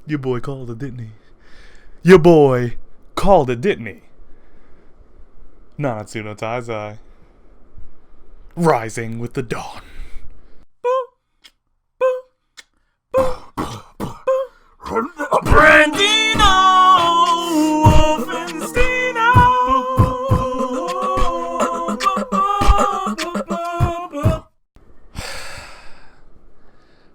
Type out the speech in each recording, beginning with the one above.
Your boy called it, didn't he? Your boy called it, didn't he? Nanatsu no Taizai. Rising with the dawn. Brandino Wolfensteino.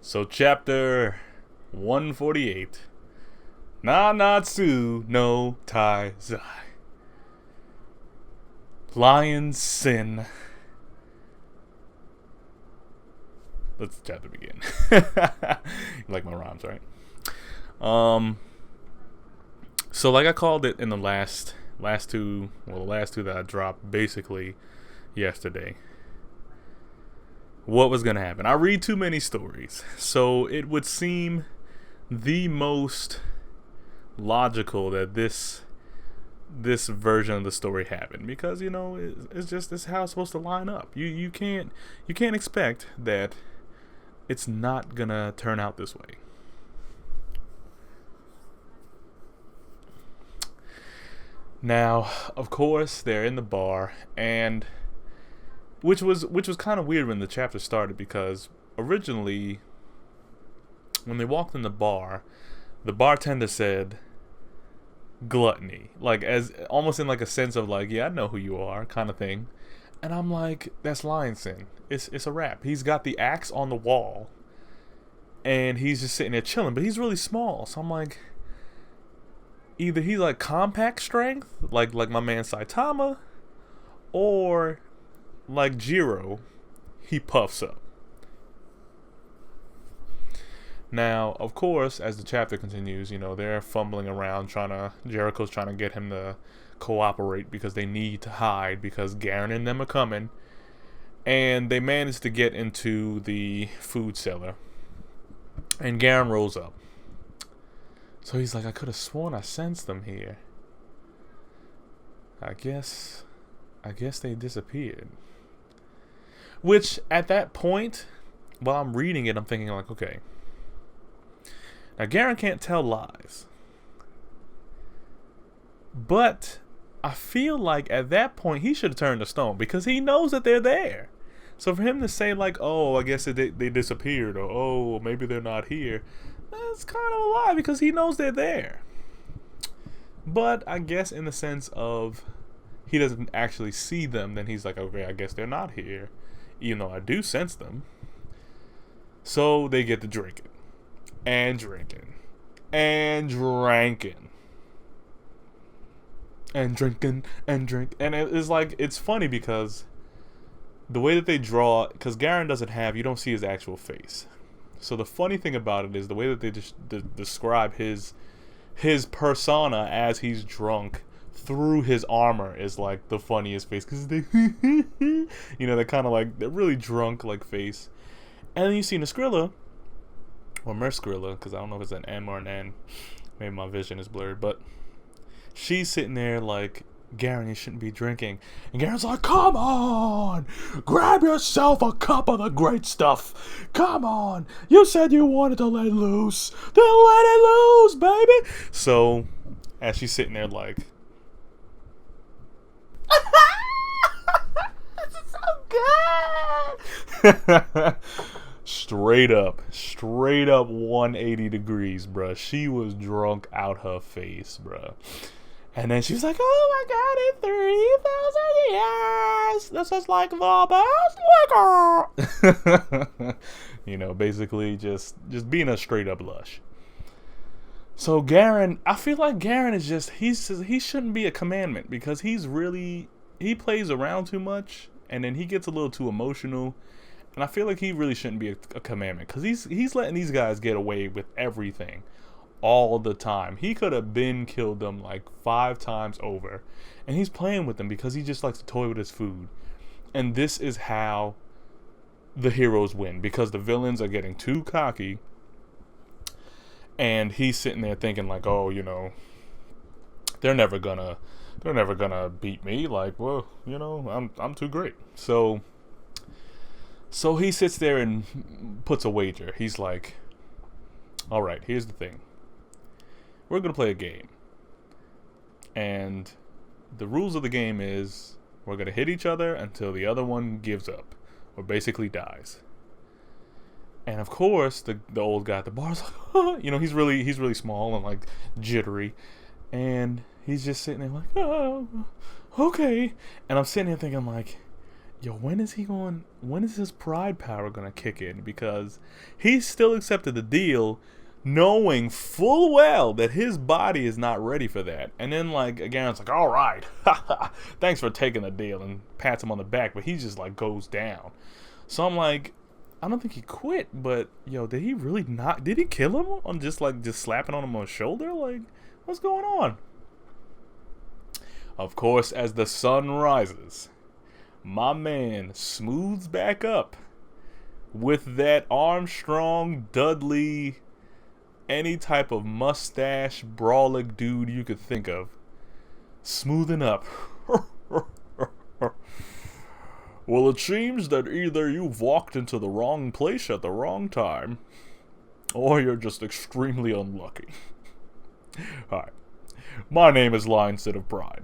So chapter 148. Nanatsu no Taizai. Lion's Sin. Let's the chapter begin. You like my rhymes, right? So like I called it in the last two that I dropped basically yesterday. What was gonna happen? I read too many stories, so it would seem the most logical that this version of the story happened, because you know it's just this how it's supposed to line up. You can't expect that it's not gonna turn out this way. Now, of course, they're in the bar, and which was kind of weird when the chapter started, because originally when they walked in the bar, the bartender said gluttony, like as almost in like a sense of like, yeah, I know who you are kind of thing. And I'm like, that's Lion's Sin. It's a wrap. He's got the axe on the wall and he's just sitting there chilling, but he's really small. So I'm like, either he's like compact strength, like my man Saitama, or like Jiro, he puffs up. Now, of course, as the chapter continues, you know, they're fumbling around Jericho's trying to get him to cooperate because they need to hide because Garan and them are coming. And they manage to get into the food cellar. And Garan rolls up. So he's like, I could have sworn I sensed them here. I guess they disappeared. Which, at that point, while I'm reading it, I'm thinking like, okay, now, Garan can't tell lies. But I feel like at that point he should have turned to stone because he knows that they're there. So for him to say like, oh, I guess they disappeared, or oh, maybe they're not here, that's kind of a lie because he knows they're there. But I guess in the sense of he doesn't actually see them, then he's like, okay, I guess they're not here, even though I do sense them. So they get to drinking. And drinking. And drinking. And drinking. And drink. And it's like, it's funny because the way that they draw, because Garan doesn't have, you don't see his actual face. So the funny thing about it is the way that they just describe his persona as he's drunk through his armor is like the funniest face. Because they, you know, they're kind of like, they're really drunk like face. And then you see Neskrilla, or Merskrilla, because I don't know if it's an M or an N. Maybe my vision is blurred. But she's sitting there like, Garan, you shouldn't be drinking. And Garan's like, come on! Grab yourself a cup of the great stuff! Come on! You said you wanted to let it loose! Then let it loose, baby! So, as she's sitting there like... This is so good! Straight up 180 degrees, bruh. She was drunk out her face, bruh. And then she was like, oh my god, in 3,000 years, this is like the best liquor. You know, basically just being a straight up lush. So Garan, I feel like Garan is just, he shouldn't be a commandment because he plays around too much and then he gets a little too emotional. And I feel like he really shouldn't be a commandment because he's letting these guys get away with everything all the time. He could have been killed them like 5 times over. And he's playing with them because he just likes to toy with his food. And this is how the heroes win, because the villains are getting too cocky. And he's sitting there thinking like, oh, you know, they're never gonna beat me. Like, well, you know, I'm too great. So he sits there and puts a wager. He's like, all right, here's the thing. we're gonna play a game. And the rules of the game is we're gonna hit each other until the other one gives up or basically dies. And of course, the old guy at the bar is like, oh, you know, he's really small and like jittery, and he's just sitting there like, oh, okay. And I'm sitting there thinking like, yo, when is his pride power gonna kick in? Because he still accepted the deal, knowing full well that his body is not ready for that. And then like again, it's like, all right, thanks for taking the deal, and pats him on the back, but he just like goes down. So I'm like, I don't think he quit, but yo, did he really not? Did he kill him on just slapping on him on the shoulder? Like, what's going on? Of course, as the sun rises, my man smooths back up with that Armstrong, Dudley, any type of mustache, brawling dude you could think of, smoothing up. Well, it seems that either you've walked into the wrong place at the wrong time, or you're just extremely unlucky. Hi, my name is Lionstead of Pride,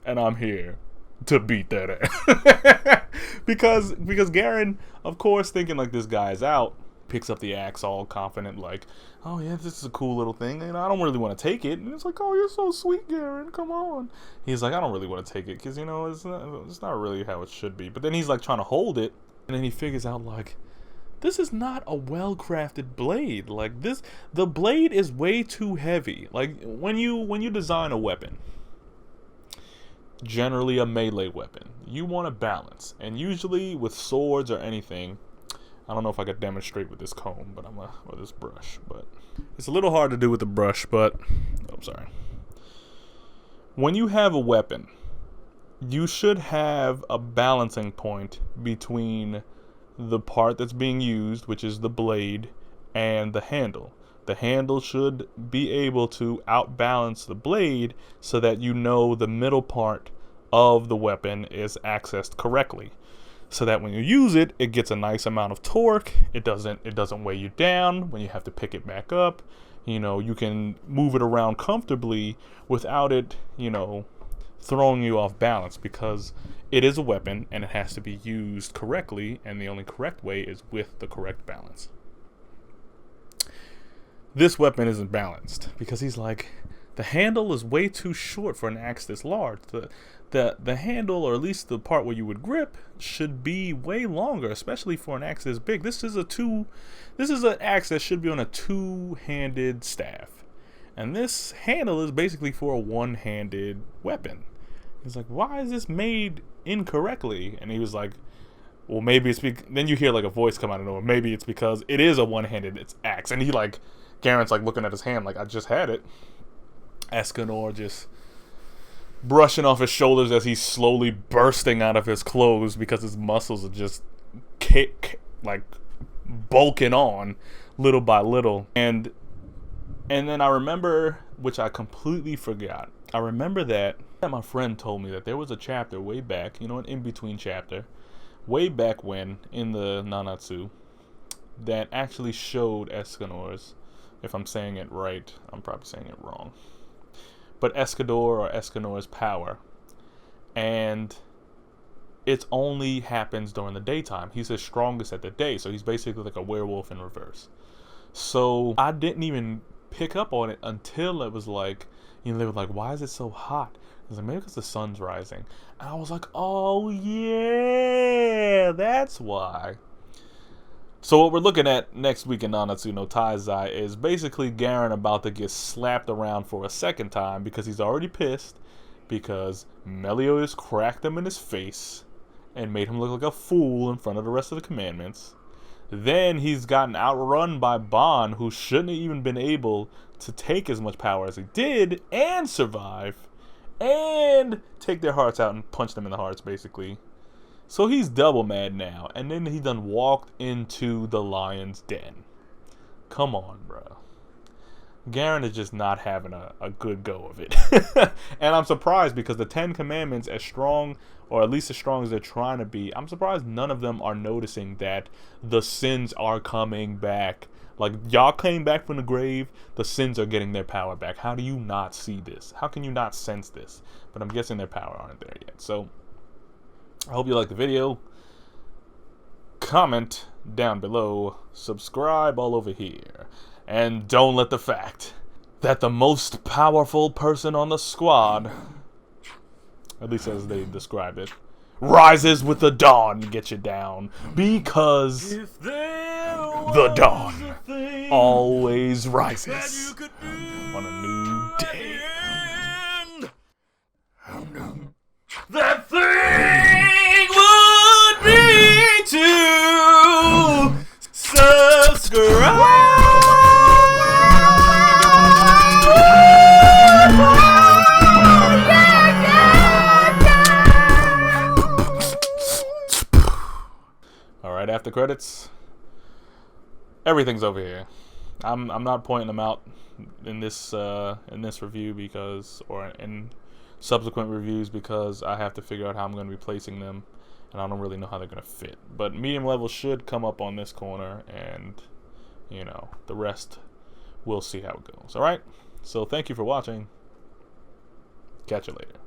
and I'm here to beat that ass. because Garan, of course, thinking like this guy's out, picks up the axe all confident, like, oh yeah, this is a cool little thing, and I don't really want to take it. And it's like, oh, you're so sweet, Garan, come on. He's like, I don't really want to take it, because, you know, it's not really how it should be. But then he's like trying to hold it, and then he figures out like, this is not a well-crafted blade. Like the blade is way too heavy. Like when you design a weapon, generally a melee weapon, you want to balance, and usually with swords or anything, I don't know if I could demonstrate with this comb, but or this brush, but it's a little hard to do with the brush, but I'm sorry. When you have a weapon, you should have a balancing point between the part that's being used, which is the blade, and the handle. The handle should be able to outbalance the blade so that you know the middle part of the weapon is accessed correctly. So that when you use it, it gets a nice amount of torque. It doesn't weigh you down when you have to pick it back up. You know, you can move it around comfortably without it, you know, throwing you off balance, because it is a weapon and it has to be used correctly, and the only correct way is with the correct balance. This weapon isn't balanced because he's like, the handle is way too short for an axe this large. The handle, or at least the part where you would grip, should be way longer, especially for an axe this big. This is an axe that should be on a two-handed staff, and this handle is basically for a one-handed weapon. He's like, why is this made incorrectly? And he was like, well, maybe it's then you hear like a voice come out of nowhere. Maybe it's because it is a one-handed axe. And he like, Garen's like looking at his hand like, I just had it. Escanor just brushing off his shoulders as he's slowly bursting out of his clothes because his muscles are just like bulking on little by little. And then I remember, which I completely forgot, I remember that my friend told me that there was a chapter way back, you know, an in-between chapter, way back when, in the Nanatsu, that actually showed Escanor's, if I'm saying it right, I'm probably saying it wrong, but Escador or Escanor's power, and it only happens during the daytime. He's his strongest at the day, so he's basically like a werewolf in reverse. So I didn't even pick up on it until it was like, you know, they were like, why is it so hot? I was like, maybe because the sun's rising. And I was like, oh yeah, that's why. So what we're looking at next week in Nanatsu no Taizai is basically Garan about to get slapped around for a second time because he's already pissed because Meliodas cracked him in his face and made him look like a fool in front of the rest of the commandments. Then he's gotten outrun by Bon, who shouldn't have even been able to take as much power as he did and survive and take their hearts out and punch them in the hearts, basically. So he's double mad now. And then he done walked into the lion's den. Come on, bro. Garan is just not having a good go of it. And I'm surprised because the 10 Commandments, as strong, or at least as strong as they're trying to be, I'm surprised none of them are noticing that the sins are coming back Like, y'all came back from the grave. The sins are getting their power back. How do you not see this? How can you not sense this? But I'm guessing their power aren't there yet. So, I hope you liked the video. Comment down below. Subscribe all over here. And don't let the fact that the most powerful person on the squad, at least as they describe it, rises with the dawn get you down. Because the dawn always rises on a new day. That thing would be to subscribe. Alright, after credits, everything's over here. I'm not pointing them out in this review because, or in subsequent reviews, because I have to figure out how I'm going to be placing them, and I don't really know how they're going to fit. But medium level should come up on this corner, and you know, the rest we'll see how it goes. Alright, so thank you for watching. Catch you later.